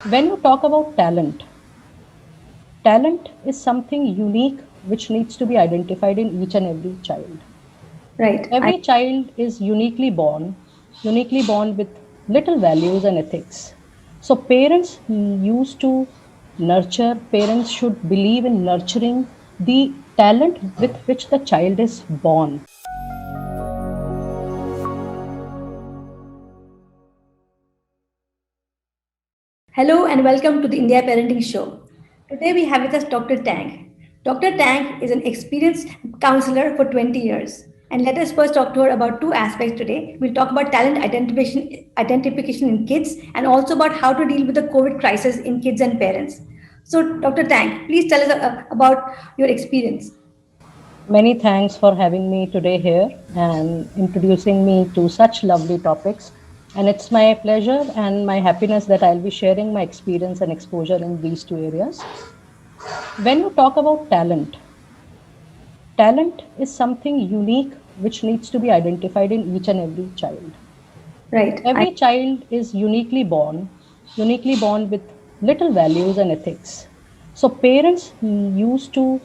When you talk about talent, talent is something unique which needs to be identified in each and every child. Right. Every child is uniquely born with little values and ethics. So, parents used to parents should believe in nurturing the talent with which the child is born. Hello and welcome to the India Parenting Show. Today we have with us Dr. Tang. Dr. Tang is an experienced counselor for 20 years. And let us first talk to her about two aspects today. We'll talk about talent identification in kids and also about how to deal with the COVID crisis in kids and parents. So, Dr. Tang, please tell us about your experience. Many thanks for having me today here and introducing me to such lovely topics. And it's my pleasure and my happiness that I'll be sharing my experience and exposure in these two areas. When you talk about talent is something unique which needs to be identified in each and every child. Right. Every child is uniquely born with little values and ethics. So parents used to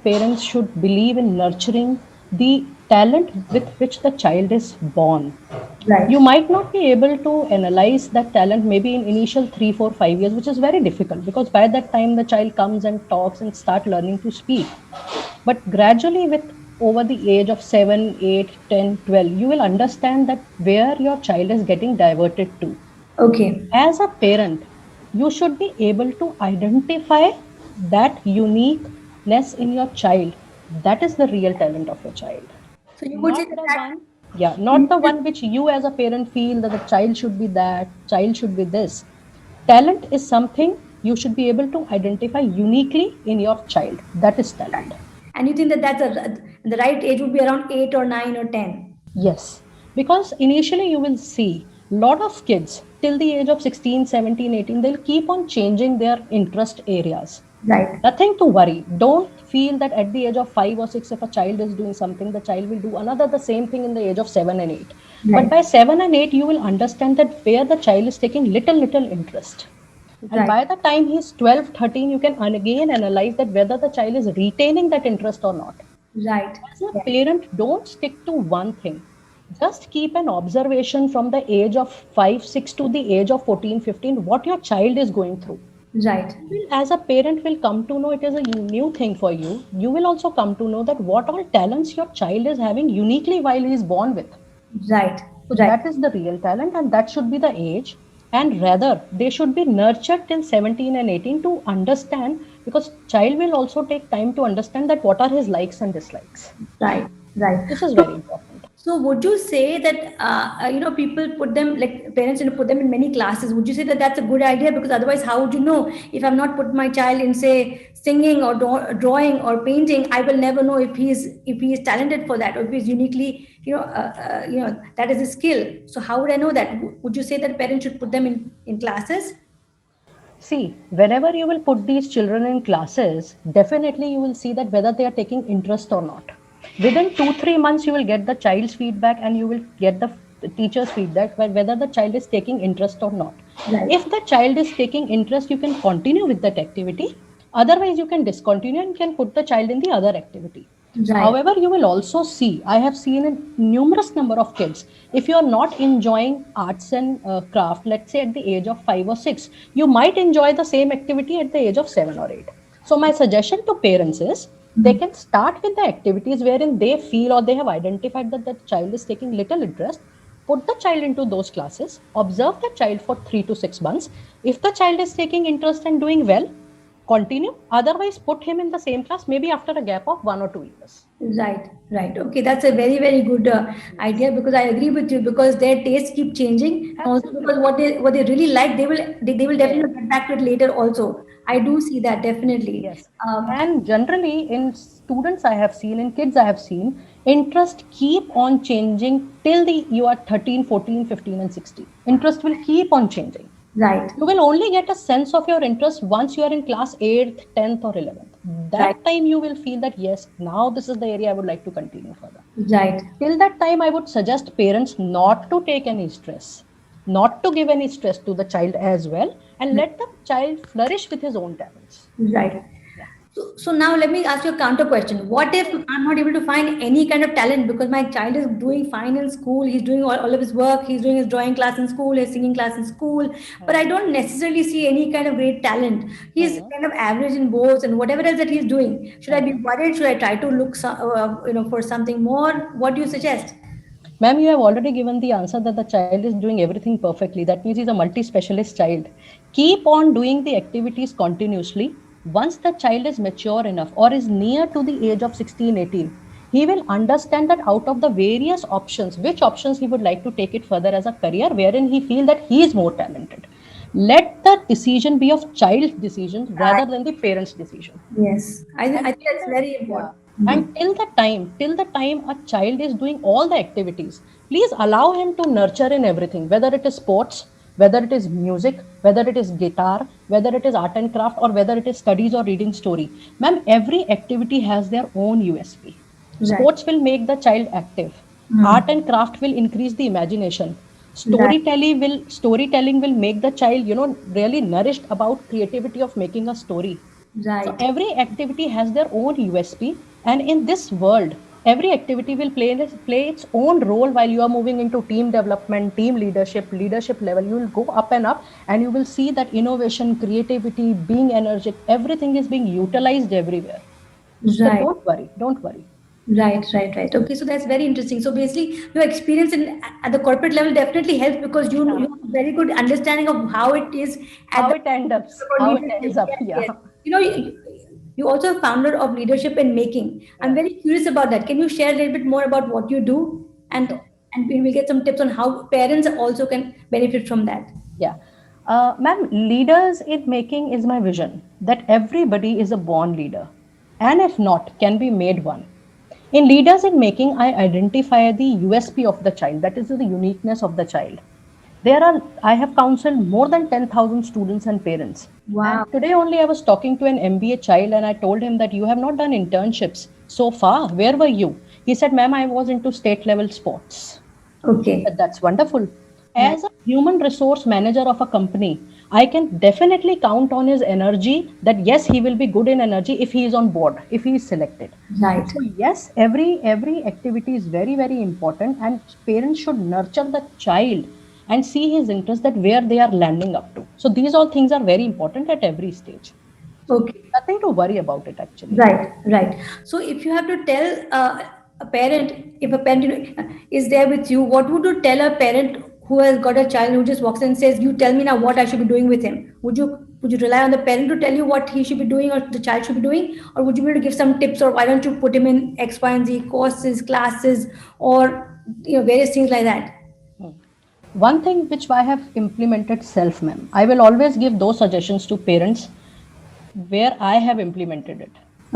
parents should believe in nurturing the talent with which the child is born. Right. You might not be able to analyze that talent maybe in initial 3 4 5 years, which is very difficult because by that time the child comes and talks and start learning to speak. But gradually, with over the age of 7, 8, 10, 12, you will understand that where your child is getting diverted to. Okay. As a parent, you should be able to identify that uniqueness in your child. That is the real talent of your child. So you would say Not that the one, yeah, not the one which you as a parent feel that the child should be that, child should be this. Talent is something you should be able to identify uniquely in your child. That is talent. and you think that the right age would be around 8 or 9 or 10. Yes, because initially you will see lot of kids till the age of 16, 17, 18, they'll keep on changing their interest areas. Right. Nothing to worry. Don't feel that at the age of 5 or 6, if a child is doing something, the child will do another the same thing in the age of 7 and 8. But Right. by 7 and 8, you will understand that where the child is taking little interest. And Right. by the time he's 12, 13, you can again analyze that whether the child is retaining that interest or not. Right. As a parent, don't stick to one thing. Just keep an observation from the age of 5, 6 to the age of 14, 15, what your child is going through. Right. As a parent will come to know it is a new thing for you. You will also come to know that what all talents your child is having uniquely while he is born with. Right. So Right. that is the real talent, and that should be the age. And rather, they should be nurtured till 17 and 18 to understand, because child will also take time to understand that what are his likes and dislikes. Right. Right. This is So, very important. so would you say that people put them like parents put them in many classes? Would you say that that's a good idea? Because otherwise, how would you know if I've not put my child in say singing or drawing or painting? I will never know if he is talented for that or if he's uniquely that is a skill. So how would I know that? Would you say that parents should put them in classes? See, whenever you will put these children in classes, definitely you will see that whether they are taking interest or not. Within 2 3 months, you will get the child's feedback and you will get the teacher's feedback whether the child is taking interest or not. Right. If the child is taking interest, you can continue with that activity. Otherwise, you can discontinue and can put the child in the other activity. Right. However, you will also see, I have seen a numerous number of kids, if you are not enjoying arts and craft, let's say at the age of 5 or 6, you might enjoy the same activity at the age of 7 or 8. So, my suggestion to parents is they can start with the activities wherein they feel or they have identified that the child is taking little interest. Put the child into those classes, observe the child for 3 to 6 months. If the child is taking interest and doing well, continue. Otherwise, put him in the same class maybe after a gap of 1 or 2 years. Right, right. Okay, that's a very, very good idea because I agree with you because their tastes keep changing. Also, because Absolutely. what they really like, they will Yes. definitely get back to it later. Also, I do see that definitely. Yes. And generally, in students I have seen, in kids I have seen, interest keep on changing till the you are 13, 14, 15, and 16. Interest will keep on changing. Right, You will only get a sense of your interest once you are in class 8th, 10th, or 11th. right, That time you will feel that, yes, now this is the area I would like to continue further. right, Till that time, I would suggest parents not to take any stress. not to give any stress to the child as well, and let the child flourish with his own talents. Right. Yeah. So now let me ask you a counter question. What if I'm not able to find any kind of talent because my child is doing fine in school, he's doing all of his work, he's doing his drawing class in school, his singing class in school, but I don't necessarily see any kind of great talent. He's Hmm. kind of average in both and whatever else that he's doing. Should I be Hmm. worried? Should I try to look for something more? What do you suggest? Ma'am, you have already given the answer that the child is doing everything perfectly. That means he's a multi-specialist child. Keep on doing the activities continuously. Once the child is mature enough or is near to the age of 16, 18, he will understand that out of the various options, which options he would like to take it further as a career, wherein he feel that he is more talented. Let the decision be of child's decision rather than the parent's decision. Yes, And I think till that's the very yeah, important. and till the time a child is doing all the activities, please allow him to nurture in everything, whether it is sports, whether it is music, whether it is guitar, whether it is art and craft, or whether it is studies or reading story. Ma'am, every activity has their own USP. Right. Sports will make the child active. Hmm. Art and craft will increase the imagination. Right. Storytelling will make the child, really nourished about creativity of making a story. So Right. every activity has their own USP, and in this world, every activity will play its own role while you are moving into team development, team leadership level. You will go up and up, and you will see that innovation, creativity, being energetic, everything is being utilized everywhere. So Right. don't worry, don't worry. Right. Okay, so that's very interesting. So basically, your experience at the corporate level definitely helps because you Yeah. have a very good understanding of how it is at How the it ends up, for how it leadership. ends up. Yes, Yeah. yes. You know, you also a founder of Leadership in Making. I'm Yeah. very curious about that. Can you share a little bit more about what you do, and Sure. we will get some tips on how parents also can benefit from that. Yeah. Ma'am, leaders in making is my vision that everybody is a born leader, and if not, can be made one. In leaders in making, I identify the USP of the child, that is the uniqueness of the child. I have counseled more than 10,000 students and parents. And Wow. today only I was talking to an MBA child and I told him that you have not done internships so far. Where were you? He said, Ma'am, I was into state level sports. Okay. That's wonderful. Right. As a human resource manager of a company, I can definitely count on his energy that yes, he will be good in energy if he is on board, if he is selected. Right. So yes, every activity is very, very important, and parents should nurture the child and see his interest that where they are landing up to. So these all things are very important at every stage. So Okay. nothing to worry about it actually. Right. So if you have to tell a parent, if a parent is there with you, what would you tell a parent who has got a child who just walks in and says, "You tell me now what I should be doing with him"? Would you rely on the parent to tell you what he should be doing or the child should be doing, or would you be able to give some tips, or why don't you put him in X, Y, and Z courses, classes, or various things like that? Hmm. One thing which I have implemented self, ma'am, I will always give those suggestions to parents where I have implemented it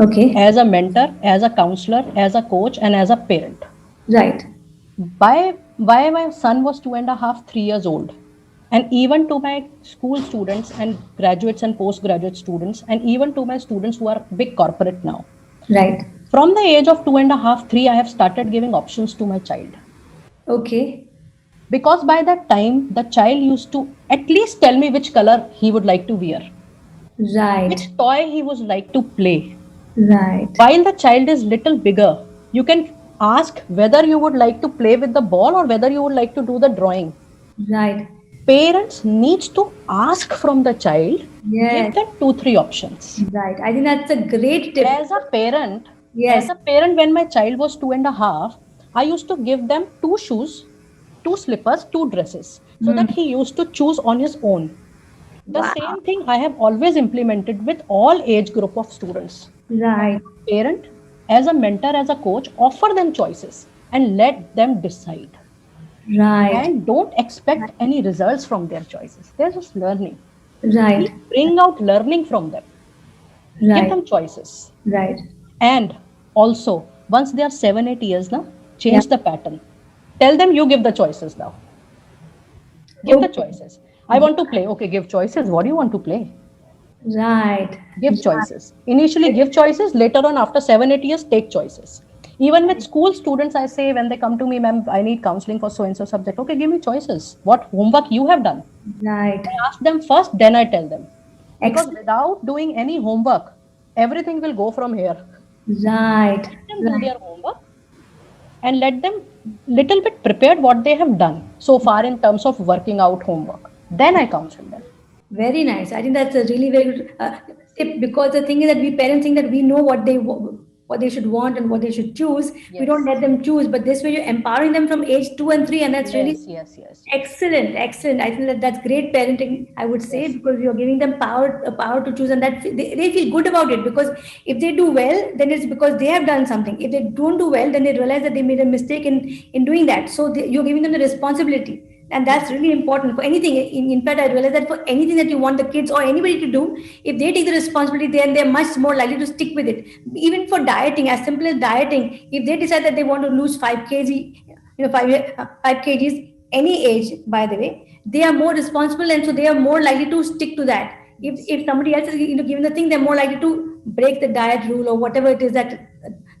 Okay. as a mentor, as a counselor, as a coach, and as a parent. Right. By my son was 2.5, 3 years old, and even to my school students and graduates and postgraduate students, and even to my students who are big corporate now. Right. From the age of 2.5, 3, I have started giving options to my child. Okay. Because by that time, the child used to at least tell me which color he would like to wear, Right. which toy he would like to play. Right. While the child is little bigger, you can ask whether you would like to play with the ball or whether you would like to do the drawing. Right. Parents needs to ask from the child, give Yes. them 2, 3 options. Right. I think that's a great tip. As a parent, Yes. when my child was 2.5, I used to give them 2 shoes, 2 slippers, 2 dresses, so Hmm. that he used to choose on his own. The Wow. same thing I have always implemented with all age group of students. As Right. a parent, as a mentor, as a coach, offer them choices and let them decide. Right. And don't expect any results from their choices. They're just learning. Right. Please bring out learning from them. Give Right. them choices. Right. And also, once they are 7, 8 years now, Yeah. change the pattern. Tell them you give the choices now. Give the Okay. choices. I want to play. Okay, give choices. What do you want to play? Right. Give choices. Initially, give choices. Later on, after 7, 8 years, take choices. Even with school students, I say when they come to me, ma'am, I need counseling for so and so subject. Okay, give me choices. What homework you have done? Right. I ask them first, then I tell them. Because Excellent. without doing any homework, everything will go from here. Right. Let them do Right. their homework and let them little bit prepared what they have done so far in terms of working out homework. Then I counsel them. Very nice. I think that's a really very good tip, because the thing is that we parents think that we know what they should want and what they should choose. We don't Yes. let them choose, but this way you're empowering them from age 2 and 3, and that's really Yes, yes, yes, yes. excellent. Excellent. I think that that's great parenting, I would say, Yes. because you're giving them power to choose, and that they feel good about it, because if they do well, then it's because they have done something. If they don't do well, then they realize that they made a mistake in doing that. So you're giving them the responsibility, and Yes. that's really important for anything. In fact, I realize that for anything that you want the kids or anybody to do, if they take the responsibility, then they're much more likely to stick with it. Even for dieting, as simple as dieting, if they decide that they want to lose 5 kg, 5 kgs, any age, by the way, they are more responsible, and so they are more likely to stick to that. Yes. If somebody else is given the thing, they're more likely to break the diet rule or whatever it is that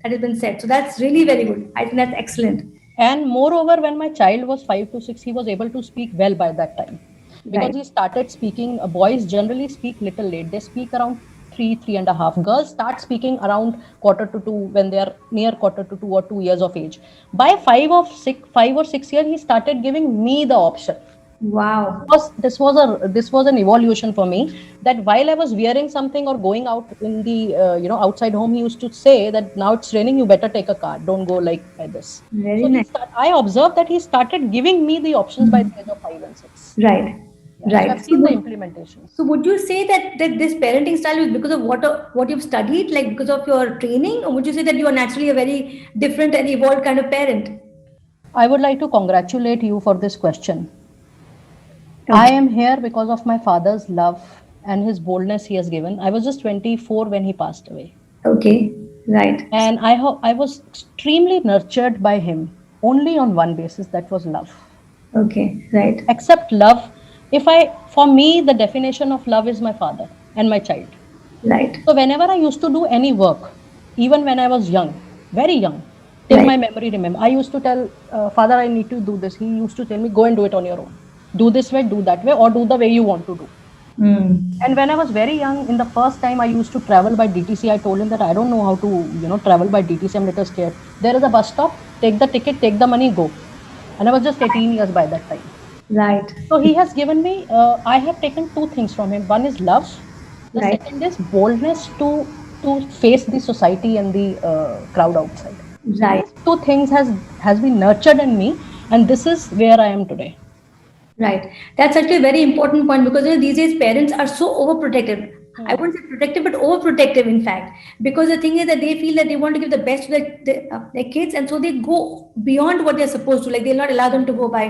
has been said. So that's really very good. I think that's excellent. And moreover, when my child was 5 to 6, he was able to speak well by that time because Right. he started speaking. Boys generally speak little late. They speak around 3, 3.5. Girls start speaking around quarter to two when they are near quarter to 2 or 2 years of age. By 5 or 6 years, he started giving me the option. Wow. This was an evolution for me, that while I was wearing something or going out in the outside home, he used to say that now it's raining, you better take a car, don't go like this. Very So nice. I observed that he started giving me the options by the age of 5 and 6. Right. Yeah, so I've Right. seen the implementations. So would you say that this parenting style is because of what you've studied, like because of your training, or would you say that you are naturally a very different and evolved kind of parent? I would like to congratulate you for this question. I Okay. am here because of my father's love and his boldness he has given. I was just 24 when he passed away. Okay. Right. And I was extremely nurtured by him only on one basis, that was love. Okay. Right. Except love, for me, the definition of love is my father and my child. Right. So whenever I used to do any work, even when I was young, very young, till Right. my memory remember, I used to tell father, I need to do this. He used to tell me, go and do it on your own. Do this way, do that way, or do the way you want to do. Mm. And when I was very young, in the first time I used to travel by DTC, I told him that I don't know how to, travel by DTC. I'm a little scared. There is a bus stop. Take the ticket, take the money, go. And I was just 18 years by that time. Right. So he has given me. I have taken two things from him. One is love. The Right. second is boldness to face the society and the crowd outside. So Right. these two things has been nurtured in me, and this is where I am today. Right. That's actually a very important point, because these days parents are so overprotective. I Hmm. wouldn't say protective, but overprotective, in fact. Because the thing is that they feel that they want to give the best to their kids, and so they go beyond what they're supposed to. Like, they'll not allow them to go by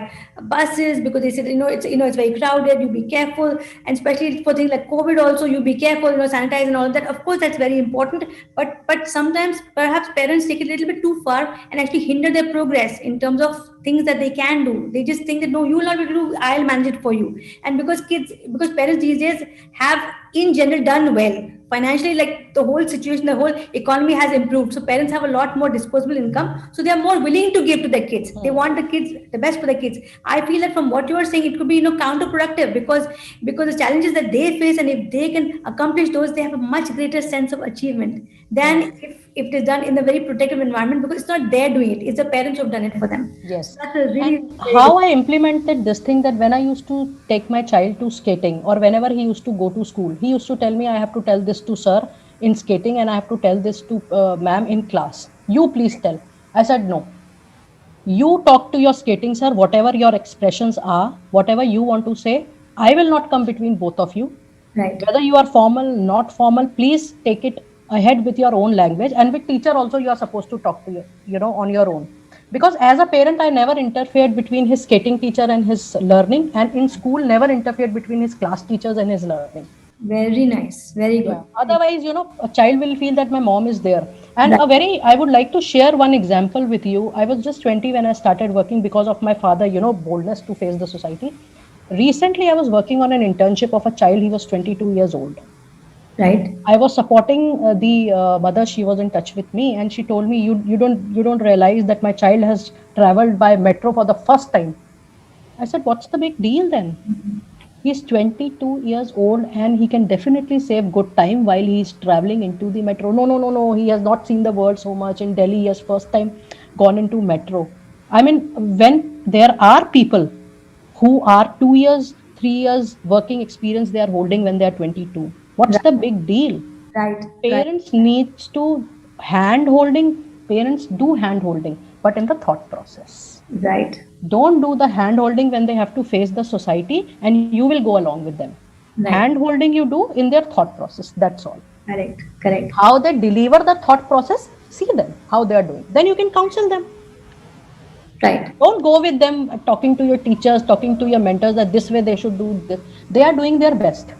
buses, because they said, it's very crowded. You be careful, and especially for things like COVID, also you be careful. Sanitize and all of that. Of course, that's very important. But sometimes perhaps parents take it a little bit too far and actually hinder their progress in terms of things that they can do. They just think that no, you will not be able to do, I'll manage it for you. And because parents these days have in general done well financially, like the whole situation, the whole economy has improved. So parents have a lot more disposable income. So they are more willing to give to their kids. They want the best for the kids. I feel that from what you are saying, it could be counterproductive, because the challenges that they face, and if they can accomplish those, they have a much greater sense of achievement than if it is done in a very protective environment, because it's not they're doing it, it's the parents who have done it for them. So Yes. that's a really And very good. how I implemented this thing, that when I used to take my child to skating, or whenever he used to go to school, he used to tell me, I have to tell this to sir in skating, and I have to tell this to ma'am in class. You please tell. I said, no. You talk to your skating sir, whatever your expressions are, whatever you want to say, I will not come between both of you. Right. Whether you are formal, not formal, please take it ahead with your own language. And with teacher also, you are supposed to talk to on your own. Because as a parent, I never interfered between his skating teacher and his learning, and in school, never interfered between his class teachers and his learning. Very nice. Very Yeah. good. Otherwise, a child will feel that my mom is there. And Right. I would like to share one example with you. I was just 20 when I started working because of my father, boldness to face the society. Recently, I was working on an internship of a child. He was 22 years old. Right. I was supporting the mother. She was in touch with me, and she told me, "You don't realize that my child has traveled by metro for the first time." I said, "What's the big deal then? He's 22 years old, and he can definitely save good time while he's traveling into the metro." No, no, no, no. He has not seen the world so much in Delhi. He has first time gone into metro. I mean, when there are people who are 2 years, 3 years working experience they are holding when they are 22, what's Right. the big deal? Right. Right. Parents needs to hand holding. Parents do hand holding, but in the thought process. Right. Don't do the hand holding when they have to face the society, and you will go along with them. Right. Hand holding you do in their thought process, that's all. Correct. Correct. How they deliver the thought process, see them how they are doing, then you can counsel them. Right. Don't go with them talking to your teachers, talking to your mentors that this way they should do this. They are doing their best.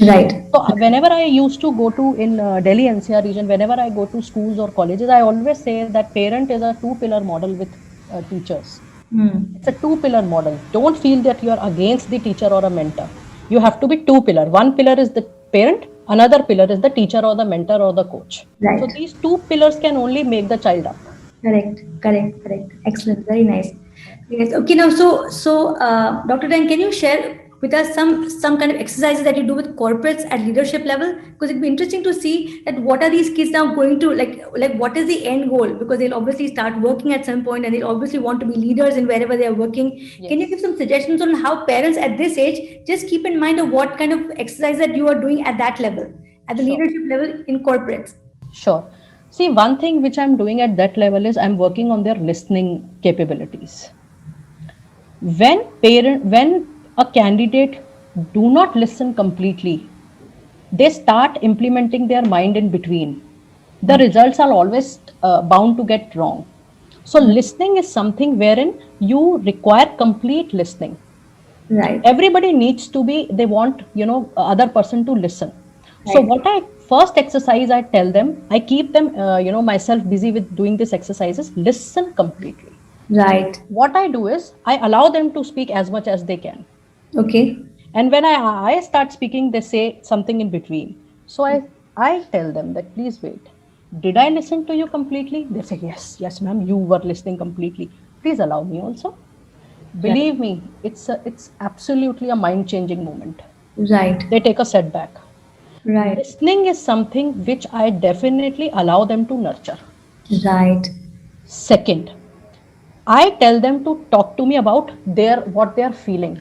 Right. So whenever I used to go to in Delhi NCR region, whenever I go to schools or colleges, I always say that parent is a two-pillar model with teachers. Hmm. It's a two-pillar model. Don't feel that you are against the teacher or a mentor. You have to be two-pillar. One pillar is the parent, another pillar is the teacher or the mentor or the coach. So Right. these two pillars can only make the child up. Correct, correct, correct. Excellent, very nice. Yes. Okay. Now, Dr. Dan, can you share with us some kind of exercises that you do with corporates at leadership level? Because it'd be interesting to see that what are these kids now going to like what is the end goal? Because they'll obviously start working at some point, and they'll obviously want to be leaders in wherever they are working. Can you Yes. give some suggestions on how parents at this age just keep in mind of what kind of exercise that you are doing at that level, at the Sure. leadership level in corporates? Sure. See, one thing which I'm doing at that level is I'm working on their listening capabilities. When a candidate do not listen completely, they start implementing their mind in between. The results are always bound to get wrong. So listening is something wherein you require complete listening. Right. Everybody needs to be, they want, other person to listen. So Right. what I first exercise I tell them, I keep them, myself busy with doing this exercises, listen completely. Right. What I do is I allow them to speak as much as they can, Okay. and when I start speaking, they say something in between. So I tell them that please wait, did I listen to you completely? They say yes, yes ma'am, you were listening completely, please allow me also. Right. Believe me, it's absolutely a mind changing moment. Right. They take a setback. Right. Listening is something which I definitely allow them to nurture. Right. Second, I tell them to talk to me about what they are feeling.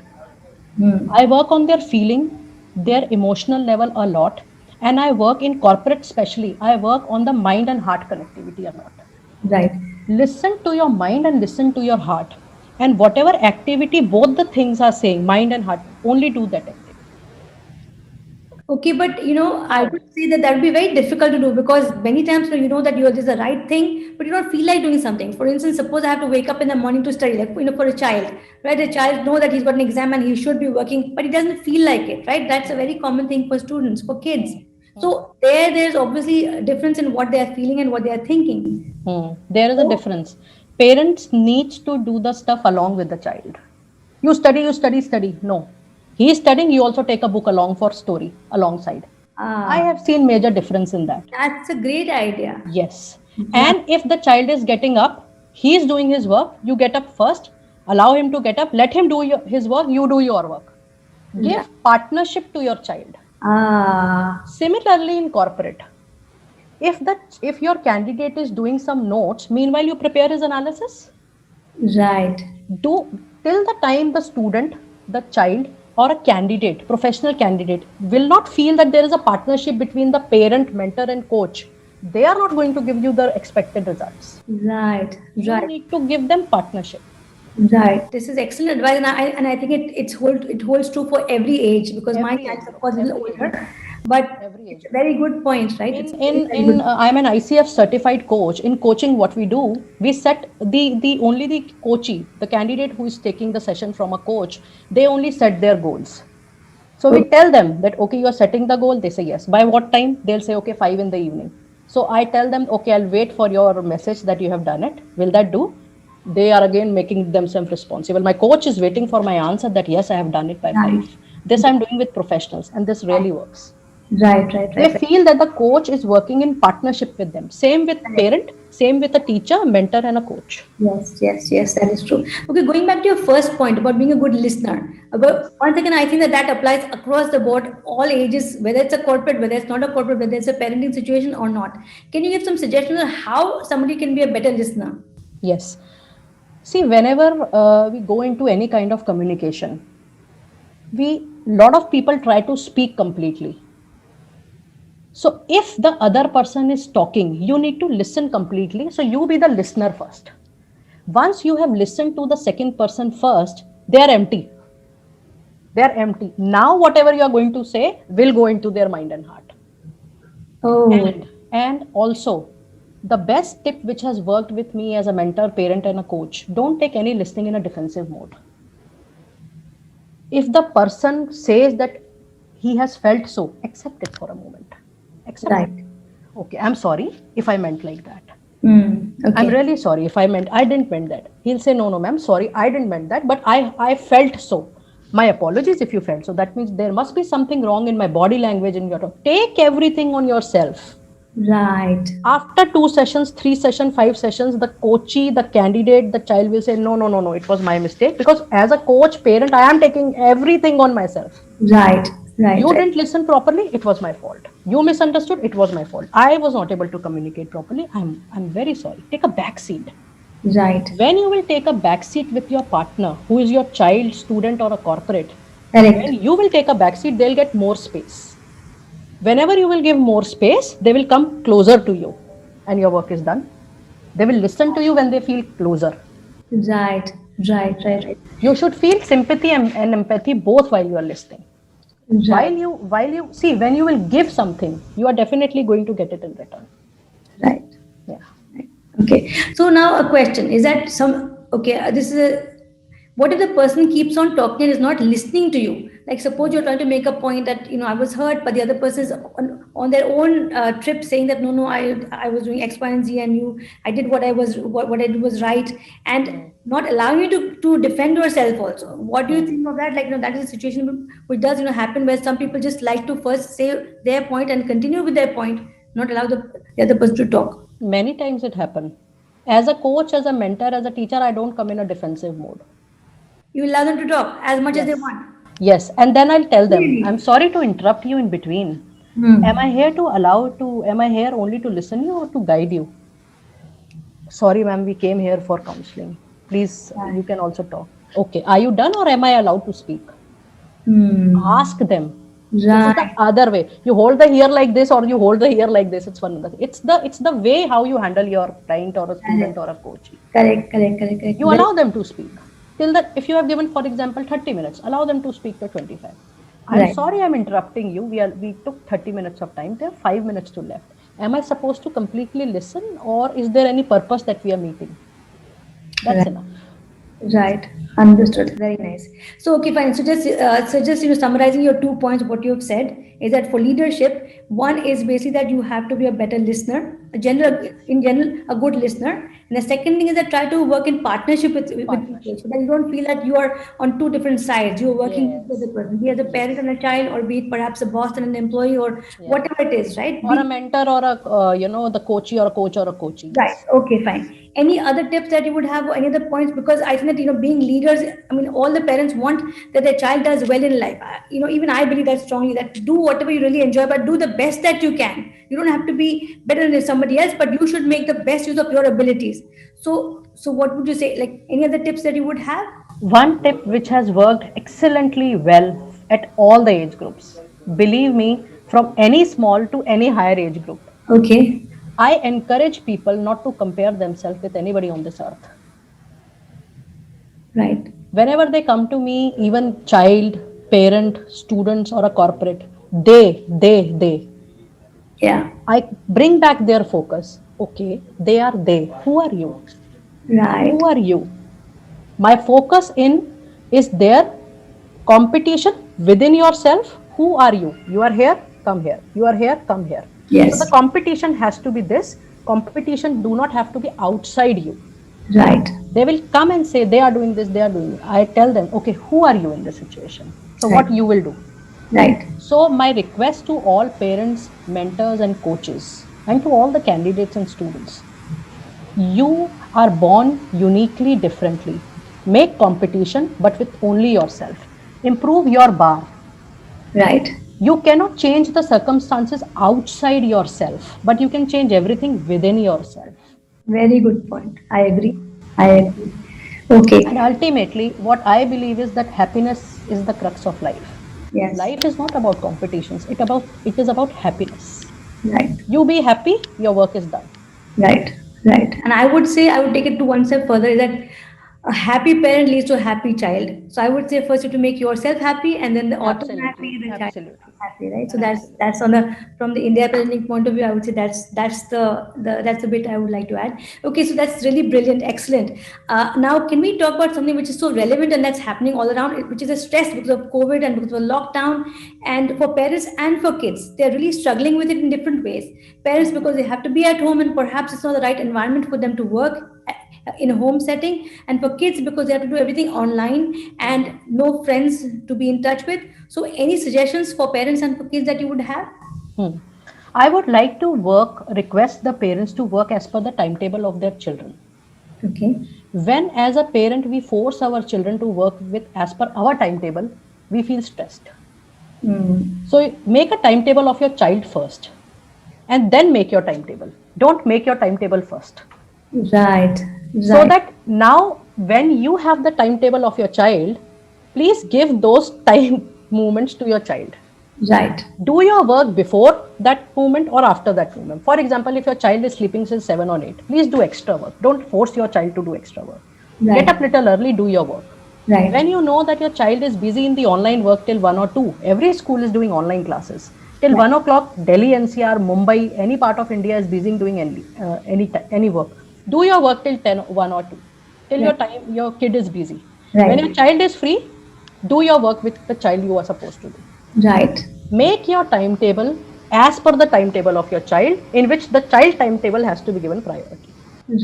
Hmm. I work on their feeling, their emotional level a lot, and I work in corporate especially. I work on the mind and heart connectivity a lot. Right. Listen to your mind and listen to your heart. And whatever activity both the things are saying, mind and heart, only do that activity. Okay, but I Third, would say that that would be very difficult to do because many times you know that this is the right thing, but you don't feel like doing something. For instance, suppose I have to wake up in the morning to study, like for a child, right? A child know that he's got an exam and he should be working, but he doesn't feel like it, right? That's a very common thing for students, for kids. So there's obviously a difference in what they are feeling and what they are thinking. There is a difference. Parents needs to do the stuff along with the child. You study, study. No. He is studying, you also take a book along for story alongside. I Ah, have seen major difference in that. that's a great idea. Yes. Yeah. And if the child is getting up, he is doing his work, you get up first, allow him to get up, let him do his work, you do your work. Yeah. Give partnership to your child. Ah, Similarly, in corporate, if your candidate is doing some notes, meanwhile you prepare his analysis. right. Do till the time the student, the child, or a candidate, professional candidate, will not feel that there is a partnership between the parent, mentor, and coach, they are not going to give you the expected results. Right. You Right. need to give them partnership. Right. This is excellent advice, and I think it holds true for every age because my Every child age is of group, course a little every age group, older, but every it's age a group. very good point, right? in It's in very very in good. I'm an ICF certified coach. In coaching, what we do, we set the only the coachee, the candidate who is taking the session from a coach, they only set their goals. So we Okay. tell them that okay, you are setting the goal. They say yes. By what time? They'll say okay, 5 in the evening. So I tell them okay, I'll wait for your message that you have done it. Will that do? They are again making themselves responsible. My coach is waiting for my answer that yes, I have done it by Right. 5. This I'm doing with professionals, and this really works. They feel that the coach is working in partnership with them. Same with parent, same with a teacher, mentor, and a coach. Yes, that is true. Okay, going back to your first point about being a good listener. About once again, I think that applies across the board, all ages, whether it's a corporate, whether it's not a corporate, whether it's a parenting situation or not. Can you give some suggestions on how somebody can be a better listener? Yes. See, whenever we go into any kind of communication, lot of people try to speak completely. So if the other person is talking, you need to listen completely. So you be the listener first. Once you have listened to the second person first, they are empty. They are empty. Now whatever you are going to say will go into their mind and heart. Oh, And also, the best tip which has worked with me as a mentor, parent, and a coach, don't take any listening in a defensive mode. If the person says that he has felt so, accept it for a moment. Accept right. it. Okay, I'm sorry if I meant like that. Okay. I'm really sorry if I didn't meant that. He'll say, no, ma'am, sorry, I didn't meant that, but I felt so. My apologies if you felt so. That means there must be something wrong in my body language in your talk. Take everything on yourself. Right. After 2 sessions, 3 sessions, 5 sessions, the coachee, the candidate, the child will say, no, it was my mistake. Because as a coach, parent, I am taking everything on myself. Right. You didn't listen properly, it was my fault. You misunderstood, it was my fault. I was not able to communicate properly. I'm very sorry. Take a back seat. Right. When you will take a back seat with your partner, who is your child, student, or a corporate, Correct. when you will take a back seat, they'll get more space. Whenever you will give more space, they will come closer to you and your work is done. They will listen to you when they feel closer. Right. You should feel sympathy and empathy both while you are listening. Right. While you see, when you will give something, you are definitely going to get it in return. Right. Yeah. Okay. So now a question is that this is what if the person keeps on talking and is not listening to you? Like suppose you're trying to make a point that I was hurt, but the other person is on their own trip saying that no, I was doing X, Y, and Z, and I did what I did was right, and not allowing you to defend yourself also. What do you think of that? Like that is a situation which does happen where some people just like to first say their point and continue with their point, not allow the other person to talk. Many times it happens. As a coach, as a mentor, as a teacher, I don't come in a defensive mode. You allow them to talk as much as they want. Yes, and then I'll tell them, Really? I'm sorry to interrupt you in between. Am I here only to listen you or to guide you? Sorry, ma'am, we came here for counseling. Please, you can also talk. Okay, are you done or am I allowed to speak? Ask them. This is the other way. You hold the ear like this or you hold the ear like this. It's one of the. It's the way how you handle your client or a student or a coach. Correct. You allow them to speak. Till that, if you have given, for example, 30 minutes, allow them to speak for 25. I'm sorry I'm interrupting you. We took 30 minutes of time. There are 5 minutes to left. Am I supposed to completely listen or is there any purpose that we are meeting? That's enough. Right. Understood. Very nice. So, okay, fine. So just summarizing your 2 points, what you have said is that for leadership, one is basically that you have to be a better listener, in general, a good listener. And the second thing is that try to work in partnership with people so that you don't feel that you are on two different sides. You are working with the person, be as a parent and a child, or be it perhaps a boss and an employee, or whatever it is, right? Or a mentor or the coachee or a coach or a coachee. Right. Okay, fine. Any other tips that you would have or any other points? Because I think that, being leaders, I mean, all the parents want that their child does well in life. Even I believe that strongly, that do whatever you really enjoy, but do the best that you can. You don't have to be better than somebody else, but you should make the best use of your abilities. So what would you say? Like any other tips that you would have? One tip which has worked excellently well at all the age groups. Believe me, from any small to any higher age group. Okay. I encourage people not to compare themselves with anybody on this earth. Right. Whenever they come to me, even child, parent, students, or a corporate, they. Yeah. I bring back their focus. Okay, they are they. Who are you? Right. Who are you? My focus is their competition within yourself. Who are you? You are here, come here. You are here, come here. Yes. So the competition has to be this. Competition do not have to be outside you. Right. They will come and say they are doing this, they are doing it. I tell them, okay, who are you in this situation? So what you will do? Right. So my request to all parents, mentors and coaches, and to all the candidates and students, you are born uniquely differently. Make competition, but with only yourself. Improve your bar. Right. You cannot change the circumstances outside yourself, but you can change everything within yourself. Very good point. I agree. I agree. And Okay. ultimately, what I believe is that happiness is the crux of life. Yes. Life is not about competitions. It is about happiness. Right. You be happy, your work is done. Right, right. And I would say I would take it to one step further is that a happy parent leads to a happy child. So I would say first you have to make yourself happy, and then the Absolutely, automatically the child absolutely, is happy, right? So absolutely. that's on the from the India parenting point of view. I would say that's the bit I would like to add. Okay, so that's really brilliant, excellent. Now can we talk about something which is so relevant and that's happening all around, which is a stress because of COVID and because of lockdown, and for parents and for kids, they're really struggling with it in different ways. Parents because they have to be at home and perhaps it's not the right environment for them to work in a home setting, and for kids because they have to do everything online and no friends to be in touch with. So any suggestions for parents and for kids that you would have? Hmm. I would like to request the parents to work as per the timetable of their children. Okay. When, as a parent, we force our children to work with as per our timetable, we feel stressed. Mm. So, make a timetable of your child first and then make your timetable. Don't make your timetable first. Right, So right, that now, when you have the timetable of your child, please give those time movements to your child. right, Do your work before that movement or after that movement. For example, if your child is sleeping since 7 or 8, please do extra work. Don't force your child to do extra work. Get right, up little early, do your work. right, When you know that your child is busy in the online work till 1 or 2, every school is doing online classes. Till right, 1 o'clock, Delhi, NCR, Mumbai, any part of India is busy doing any work. Do your work till 10, 1 or 2. Till right, your kid is busy. When your right, child is free, do your work with the child you are supposed to do. right, Make your timetable as per the timetable of your child, in which the child timetable has to be given priority,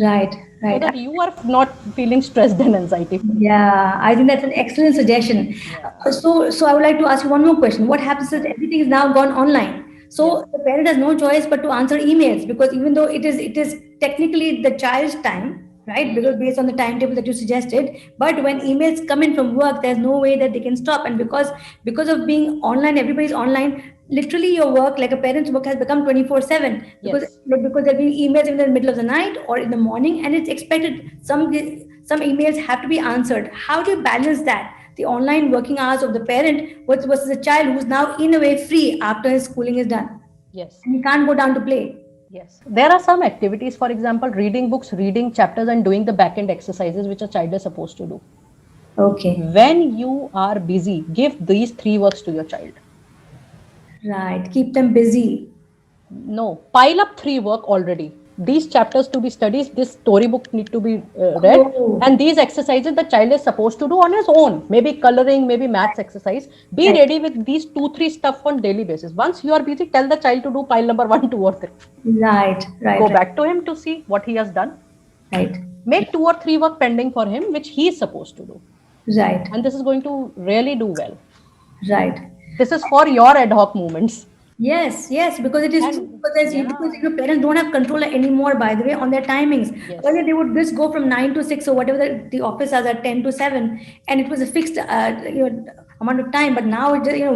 right, so right. that you are not feeling stressed and anxiety free. Yeah, I think that's an excellent suggestion. Yeah. So I would like to ask you one more question. What happens is everything is now gone online. Yes. So the parent has no choice but to answer emails because even though it is technically the child's time, right? Hmm. Because based on the timetable that you suggested, but when emails come in from work, there's no way that they can stop. And because of being online, everybody's online. Literally, your work, like a parent's work, has become 24/7 because Yes. because there'll be emails in the middle of the night or in the morning, and it's expected some emails have to be answered. How do you balance that? The online working hours of the parent versus the child who's now in a way free after his schooling is done Yes. and he can't go down to play. Yes. There are some activities, for example, reading books, reading chapters, and doing the back end exercises which a child is supposed to do. Okay. When you are busy, give these three works to your child. Right. Keep them busy. No, pile up three work already. These chapters to be studied, this storybook need to be read, Oh, and these exercises the child is supposed to do on his own. Maybe coloring, maybe maths exercise. Be right. ready with these two, three stuff on daily basis. Once you are busy, tell the child to do pile number one, two, or three. Right. Right. Go Right. back to him to see what he has done. Right. Make two or three work pending for him, which he is supposed to do. Right. And this is going to really do well. Right. This is for your ad hoc movements. Yes, yes, because it is true. And Because yeah, parents don't have control anymore, by the way, on their timings. yes, Earlier, they would just go from 9 to 6 or whatever the office hours are 10 to 7, and it was a fixed amount of time. But now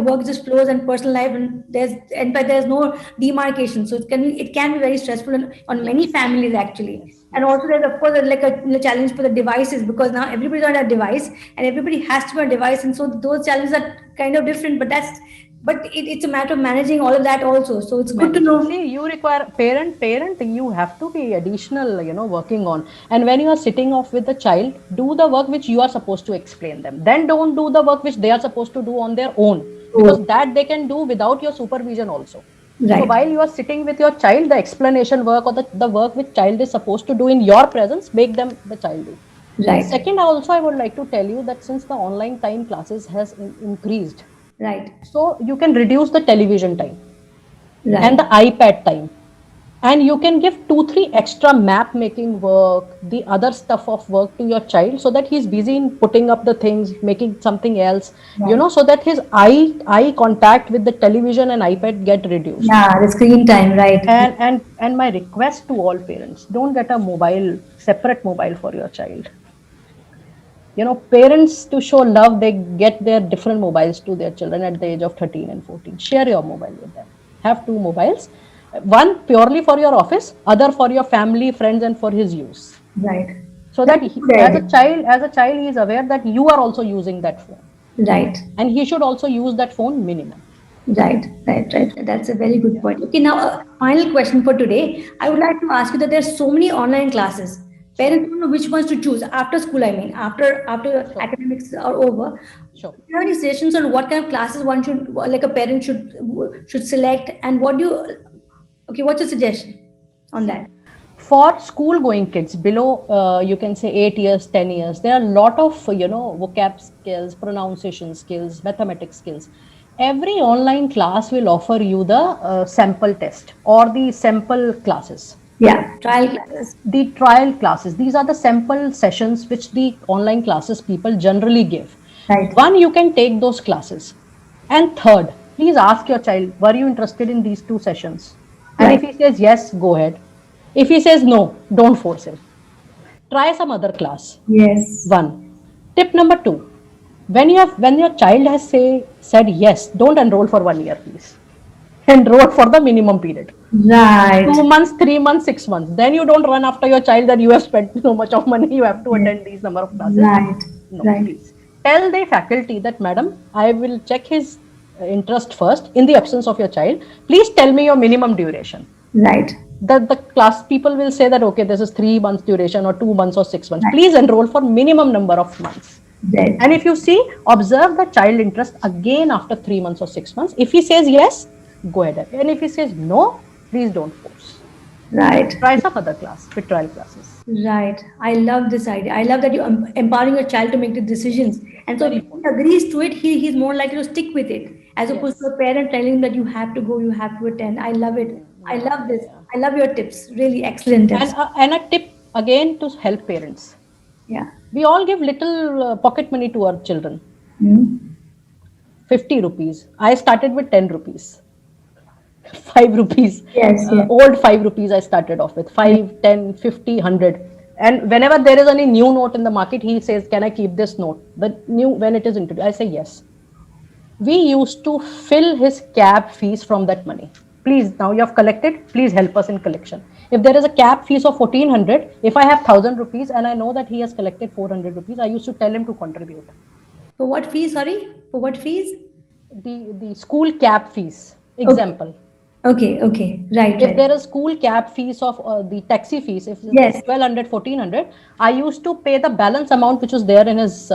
work just flows and personal life, and but there's no demarcation. So it can be very stressful on many yes, families actually. yes, And yes. also, there's of course like a challenge for the devices because now everybody's on a device and everybody has to be on a device, and so those challenges are kind of different. But it's a matter of managing all of that also. So it's good to Managing. know. See, you require parent, you have to be additional, working on. And when you are sitting off with the child, do the work which you are supposed to explain them. Then don't do the work which they are supposed to do on their own, Oh, because that they can do without your supervision also. So right, while you are sitting with your child, the explanation work or the work which child is supposed to do in your presence, make them the child do. And right, second, also I would like to tell you that since the online time classes has increased, right, so you can reduce the television time and right, the iPad time. And you can give 2 3 extra map making work, the other stuff of work to your child, so that he's busy in putting up the things, making something else, Right. so that his eye contact with the television and iPad get reduced. Yeah, the screen time, right. And my request to all parents, don't get a separate mobile for your child. Parents, to show love, they get their different mobiles to their children at the age of 13 and 14. Share your mobile with them. Have two mobiles, one purely for your office, other for your family, friends, and for his use, Right. so that That's a he, good idea. as a child he is aware that you are also using that phone, Right. and he should also use that phone minimum. Right, right, right. That's a very good point. Okay, now final question for today. I would like to ask you that there's so many online classes. Sure. Parents don't know which ones to choose after school. I mean, after Sure. academics are over. Sure. Do you have any suggestions on what kind of classes one should, like a parent should select, and what do you? Okay, what's your suggestion on that? For school going kids below, you can say 8 years, 10 years, there are a lot of vocab skills, pronunciation skills, mathematics skills. Every online class will offer you the sample test or the sample classes. Yeah, trial classes. The trial classes, these are the sample sessions which the online classes people generally give. Right. One, you can take those classes. And third, please ask your child, were you interested in these 2 sessions? And Right. if he says yes, go ahead. If he says no, don't force him. Try some other class. Yes. One. Tip number 2. When your child has said yes, don't enroll for 1 year, please. Enroll for the minimum period. Right. 2 months, 3 months, 6 months. Then you don't run after your child that you have spent so much of money, you have to attend these number of classes. Right. No, Right. please. Tell the faculty that, madam, I will check his interest first in the absence of your child. Please tell me your minimum duration. Right. The class people will say that, okay, this is 3 months duration or 2 months or 6 months. Please enroll for minimum number of months. Right. And if you see, observe the child interest again after 3 months or 6 months. If he says yes, go ahead. And if he says no, please don't force. Right. Try some other class with trial classes. Right. I love this idea. I love that you're empowering your child to make the decisions. And so Very if he agrees to it, he's more likely to stick with it, as opposed Yes. to a parent telling him that you have to go, you have to attend. I love it. I love this. I love your tips. Really excellent tips. And a tip again to help parents. Yeah. We all give little pocket money to our children. Hmm. 50 rupees. I started with 10 rupees. 5 rupees. Yes, yes. Old 5 rupees I started off with. 5, 10, 50, 100. And whenever there is any new note in the market, he says, can I keep this note? When it is introduced, I say yes. We used to fill his cab fees from that money. Please, now you have collected, please help us in collection. If there is a cab fees of 1400, if I have 1000 rupees and I know that he has collected 400 rupees, I used to tell him to contribute. For what fees? Sorry? For what fees? The school cab fees, example. Okay, okay. Right, If right. there is school cab fees of the taxi fees, if it's Yes. 1200, 1400, I used to pay the balance amount which was there in his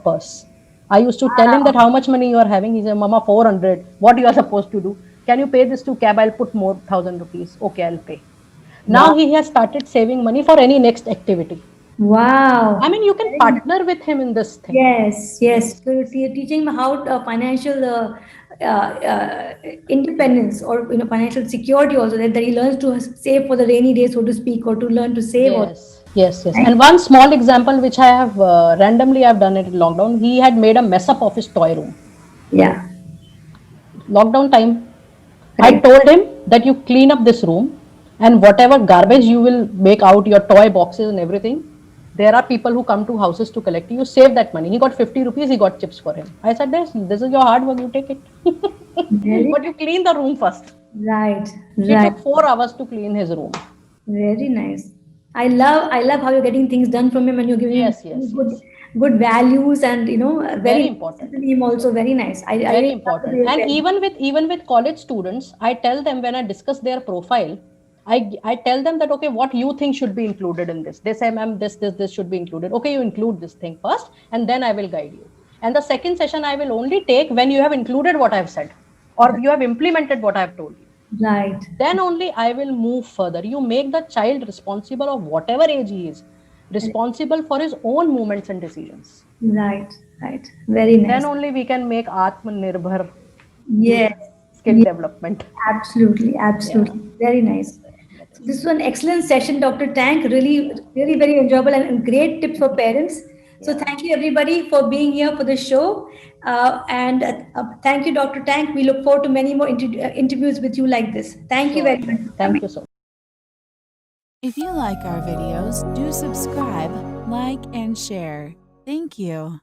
purse. I used to tell him that how much money you are having. He said, Mama, 400. What you are supposed to do? Can you pay this to cab? I'll put more 1000 rupees. Okay, I'll pay. Now he has started saving money for any next activity. Wow. I mean, you can partner with him in this thing. Yes, yes. So you're teaching him how financial independence, or financial security also, that he learns to save for the rainy days, so to speak, or to learn to save. Yes. Right. And one small example which I have randomly I've done it in lockdown. He had made a mess up of his toy room. Yeah. Lockdown time. Right. I told him that you clean up this room, and whatever garbage you will make out, your toy boxes and everything, there are people who come to houses to collect. You save that money. He got 50 rupees, he got chips for him. I said, this is your hard work, you take it. Very- But you clean the room first. Right. He Right. took 4 hours to clean his room. Very nice. I love how you're getting things done from him, and you're giving Yes, him yes, good yes. good values, and Very important. to him also very nice. I Very really love the important. way And that- even with college students, I tell them when I discuss their profile, I tell them that, okay, what you think should be included in this. They say, ma'am, this should be included. Okay, you include this thing first, and then I will guide you. And the second session I will only take when you have included what I have said, or you have implemented what I have told you. Right. Then only I will move further. You make the child responsible of whatever age he is, responsible for his own movements and decisions. Right. Right. Very nice. Then only we can make Atmanirbhar Yes. skill development. Absolutely. Absolutely. Very nice. This was an excellent session, Dr. Tank. Really, really very enjoyable and great tips for parents. So Yeah. thank you everybody for being here for the show. And thank you, Dr. Tank. We look forward to many more interviews with you like this. Thank you Sure, very sure. much for Thank coming. you so much. If you like our videos, do subscribe, like, and share. Thank you.